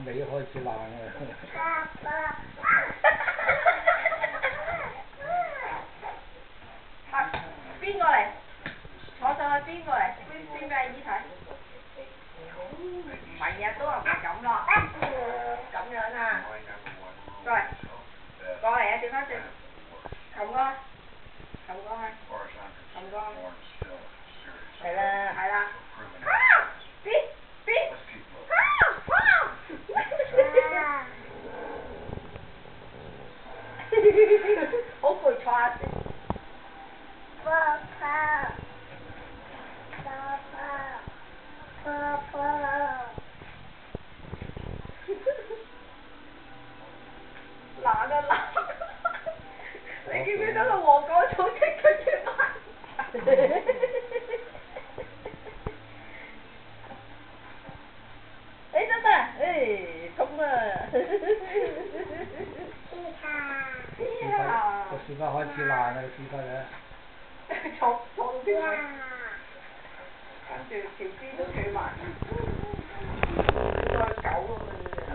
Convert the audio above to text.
未開始爛啊！邊個嚟？坐上去邊個嚟？邊俾阿姨睇？唔係啊，都話唔係咁咯。咁樣啊？過嚟，過嚟啊！調翻轉，冚過去，冚過去，冚過去。係啦，係啦。好攰，坐下先。爸爸，嗱啊嗱！你記唔記得個黃果草積佢隻眼？哎得得，哎痛啊！個屎忽開始爛啦，個屎忽啊！坐到邊位？跟住條邊都斷埋，好似狗咁樣嘅。